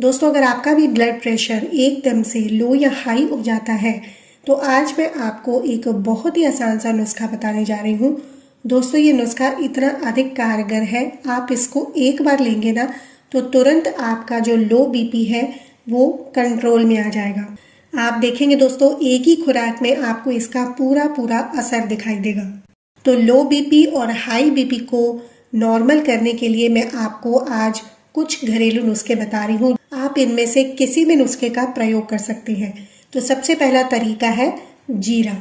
दोस्तों, अगर आपका भी ब्लड प्रेशर एकदम से लो या हाई हो जाता है तो आज मैं आपको एक बहुत ही आसान सा नुस्खा बताने जा रही हूँ। दोस्तों, ये नुस्खा इतना अधिक कारगर है, आप इसको एक बार लेंगे ना तो तुरंत आपका जो लो बीपी है वो कंट्रोल में आ जाएगा। आप देखेंगे दोस्तों, एक ही खुराक में आपको इसका पूरा पूरा असर दिखाई देगा। तो लो बीपी और हाई बीपी को नॉर्मल करने के लिए मैं आपको आज कुछ घरेलू नुस्खे बता रही हूँ। आप इनमें से किसी भी नुस्खे का प्रयोग कर सकते हैं। तो सबसे पहला तरीका है जीरा।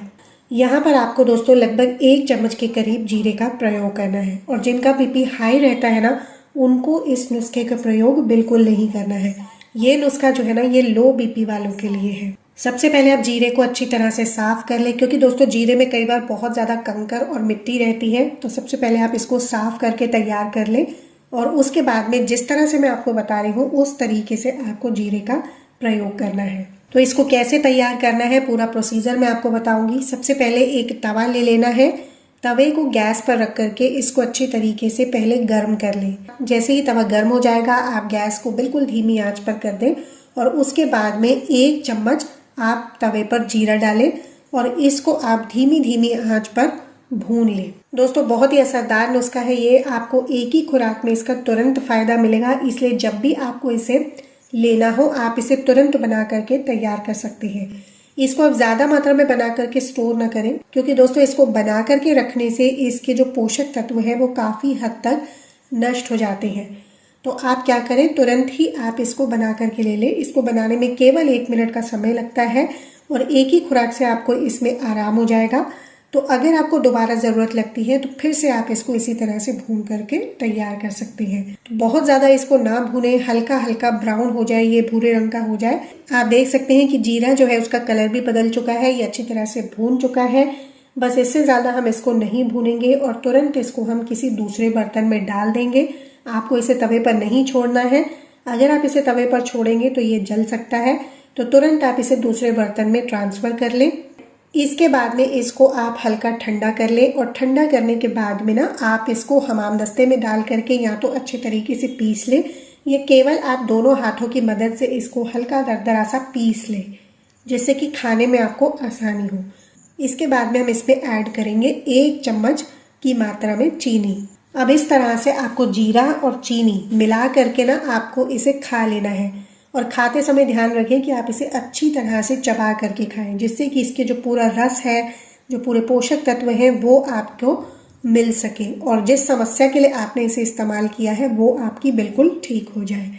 यहाँ पर आपको दोस्तों लगभग 1 चम्मच के करीब जीरे का प्रयोग करना है और जिनका बीपी हाई रहता है ना, उनको इस नुस्खे का प्रयोग बिल्कुल नहीं करना है। ये नुस्खा जो है ना, ये लो बीपी वालों के लिए है। सबसे पहले आप जीरे को अच्छी तरह से साफ कर लें, क्योंकि दोस्तों जीरे में कई बार बहुत ज़्यादा कंकर और मिट्टी रहती है। तो सबसे पहले आप इसको साफ करके तैयार कर लें और उसके बाद में जिस तरह से मैं आपको बता रही हूँ उस तरीके से आपको जीरे का प्रयोग करना है। तो इसको कैसे तैयार करना है, पूरा प्रोसीजर मैं आपको बताऊंगी। सबसे पहले एक तवा ले लेना है। तवे को गैस पर रख करके इसको अच्छी तरीके से पहले गर्म कर लें। जैसे ही तवा गर्म हो जाएगा, आप गैस को बिल्कुल धीमी आंच पर कर दें और उसके बाद में 1 चम्मच आप तवे पर जीरा डालें और इसको आप धीमी धीमी आंच पर भून लें। दोस्तों, बहुत ही असरदार नुस्खा है ये, आपको एक ही खुराक में इसका तुरंत फायदा मिलेगा। इसलिए जब भी आपको इसे लेना हो, आप इसे तुरंत बना करके तैयार कर सकते हैं। इसको आप ज़्यादा मात्रा में बना करके स्टोर ना करें, क्योंकि दोस्तों इसको बना करके रखने से इसके जो पोषक तत्व हैं वो काफ़ी हद तक नष्ट हो जाते हैं। तो आप क्या करें, तुरंत ही आप इसको बना करके ले लें। इसको बनाने में केवल 1 मिनट का समय लगता है और एक ही खुराक से आपको इसमें आराम हो जाएगा। तो अगर आपको दोबारा ज़रूरत लगती है तो फिर से आप इसको इसी तरह से भून करके तैयार कर सकते हैं। तो बहुत ज़्यादा इसको ना भूने, हल्का हल्का ब्राउन हो जाए, ये भूरे रंग का हो जाए। आप देख सकते हैं कि जीरा जो है उसका कलर भी बदल चुका है, ये अच्छी तरह से भून चुका है। बस इससे ज़्यादा हम इसको नहीं भूनेंगे और तुरंत इसको हम किसी दूसरे बर्तन में डाल देंगे। आपको इसे तवे पर नहीं छोड़ना है। अगर आप इसे तवे पर छोड़ेंगे तो ये जल सकता है। तो तुरंत आप इसे दूसरे बर्तन में ट्रांसफ़र कर लें। इसके बाद में इसको आप हल्का ठंडा कर लें और ठंडा करने के बाद में ना आप इसको हमामदस्ते में डाल करके या तो अच्छे तरीके से पीस लें, ये केवल आप दोनों हाथों की मदद से इसको हल्का दरदरा सा पीस लें, जिससे कि खाने में आपको आसानी हो। इसके बाद में हम इसमें ऐड करेंगे 1 चम्मच की मात्रा में चीनी। अब इस तरह से आपको जीरा और चीनी मिला करके ना आपको इसे खा लेना है और खाते समय ध्यान रखें कि आप इसे अच्छी तरह से चबा करके खाएं, जिससे कि इसके जो पूरा रस है, जो पूरे पोषक तत्व हैं वो आपको मिल सके और जिस समस्या के लिए आपने इसे इस्तेमाल किया है वो आपकी बिल्कुल ठीक हो जाए।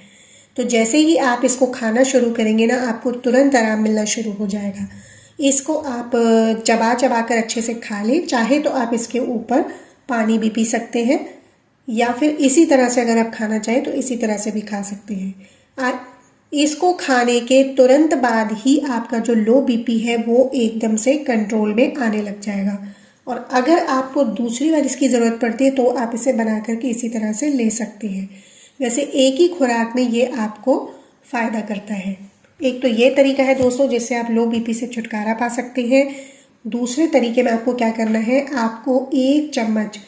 तो जैसे ही आप इसको खाना शुरू करेंगे ना, आपको तुरंत आराम मिलना शुरू हो जाएगा। इसको आप चबा चबा कर अच्छे से खा लें। चाहे तो आप इसके ऊपर पानी भी पी सकते हैं या फिर इसी तरह से अगर आप खाना चाहें तो इसी तरह से भी खा सकते हैं। इसको खाने के तुरंत बाद ही आपका जो लो बीपी है वो एकदम से कंट्रोल में आने लग जाएगा। और अगर आपको दूसरी बार इसकी ज़रूरत पड़ती है तो आप इसे बना करके इसी तरह से ले सकते हैं। वैसे एक ही खुराक में ये आपको फ़ायदा करता है। एक तो ये तरीका है दोस्तों जिससे आप लो बीपी से छुटकारा पा सकते हैं। दूसरे तरीके में आपको क्या करना है, आपको 1 चम्मच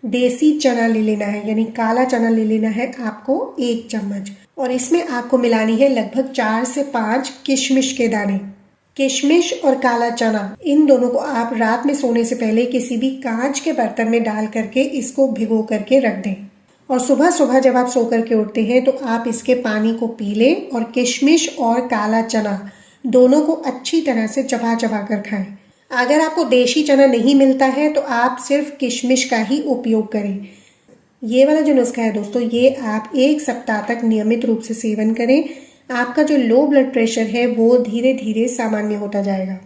देसी चना ले लेना है, यानी काला चना ले लेना है आपको 1 चम्मच, और इसमें आपको मिलानी है लगभग 4 से 5 किशमिश के दाने। किशमिश और काला चना, इन दोनों को आप रात में सोने से पहले किसी भी कांच के बर्तन में डाल करके इसको भिगो करके रख दें और सुबह सुबह जब आप सो करके उठते हैं तो आप इसके पानी को पी लें और किशमिश और काला चना दोनों को अच्छी तरह से चबा चबा कर खाएं। अगर आपको देशी चना नहीं मिलता है तो आप सिर्फ किशमिश का ही उपयोग करें। ये वाला जो नुस्खा है दोस्तों, ये आप 1 सप्ताह तक नियमित रूप से सेवन करें। आपका जो लो ब्लड प्रेशर है वो धीरे धीरे सामान्य होता जाएगा।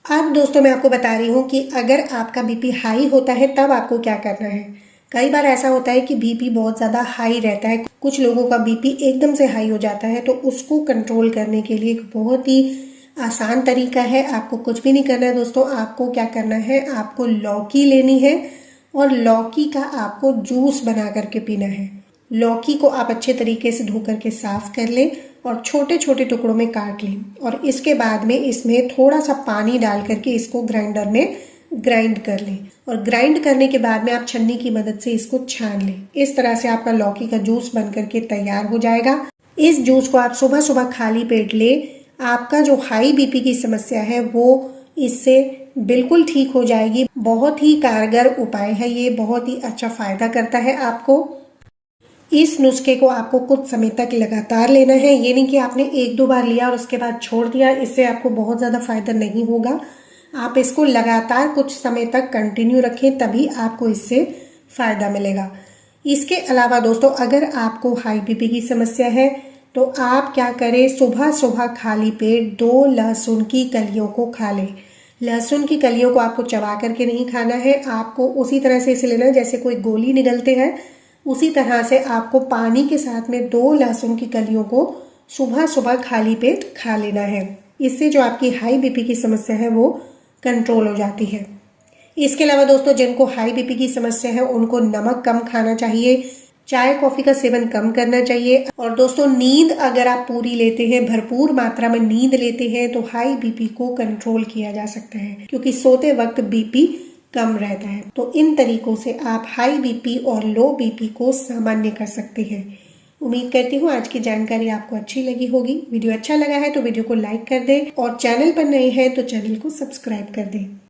अब दोस्तों मैं आपको बता रही हूँ कि अगर आपका बीपी हाई होता है तब आपको क्या करना है। कई बार ऐसा होता है कि बीपी बहुत ज़्यादा हाई रहता है, कुछ लोगों का बीपी एकदम से हाई हो जाता है। तो उसको कंट्रोल करने के लिए एक बहुत ही आसान तरीका है। आपको कुछ भी नहीं करना है दोस्तों। आपको क्या करना है, आपको लौकी लेनी है और लौकी का आपको जूस बना करके पीना है। लौकी को आप अच्छे तरीके से धो करके साफ कर लें और छोटे छोटे टुकड़ों में काट लें और इसके बाद में इसमें थोड़ा सा पानी डाल करके इसको ग्राइंडर में ग्राइंड कर लें और ग्राइंड करने के बाद में आप छन्नी की मदद से इसको छान लें। इस तरह से आपका लौकी का जूस बन करके तैयार हो जाएगा। इस जूस को आप सुबह सुबह खाली पेट लें। आपका जो हाई बीपी की समस्या है वो इससे बिल्कुल ठीक हो जाएगी। बहुत ही कारगर उपाय है ये, बहुत ही अच्छा फायदा करता है आपको। इस नुस्खे को आपको कुछ समय तक लगातार लेना है। ये नहीं कि आपने 1-2 बार लिया और उसके बाद छोड़ दिया, इससे आपको बहुत ज़्यादा फायदा नहीं होगा। आप इसको लगातार कुछ समय तक कंटिन्यू रखें, तभी आपको इससे फायदा मिलेगा। इसके अलावा दोस्तों, अगर आपको हाई बीपी की समस्या है तो आप क्या करें, सुबह सुबह खाली पेट 2 लहसुन की कलियों को खा लें। लहसुन की कलियों को आपको चबा करके नहीं खाना है, आपको उसी तरह से इसे लेना है जैसे कोई गोली निगलते हैं। उसी तरह से आपको पानी के साथ में 2 लहसुन की कलियों को सुबह सुबह खाली पेट खा लेना है। इससे जो आपकी हाई बीपी की समस्या है वो कंट्रोल हो जाती है। इसके अलावा दोस्तों, जिनको हाई बीपी की समस्या है उनको नमक कम खाना चाहिए, चाय कॉफ़ी का सेवन कम करना चाहिए। और दोस्तों, नींद अगर आप पूरी लेते हैं, भरपूर मात्रा में नींद लेते हैं, तो हाई बीपी को कंट्रोल किया जा सकता है, क्योंकि सोते वक्त बीपी कम रहता है। तो इन तरीकों से आप हाई बीपी और लो बीपी को सामान्य कर सकते हैं। उम्मीद करती हूँ आज की जानकारी आपको अच्छी लगी होगी। वीडियो अच्छा लगा है तो वीडियो को लाइक कर दें और चैनल पर नए हैं तो चैनल को सब्सक्राइब कर दें।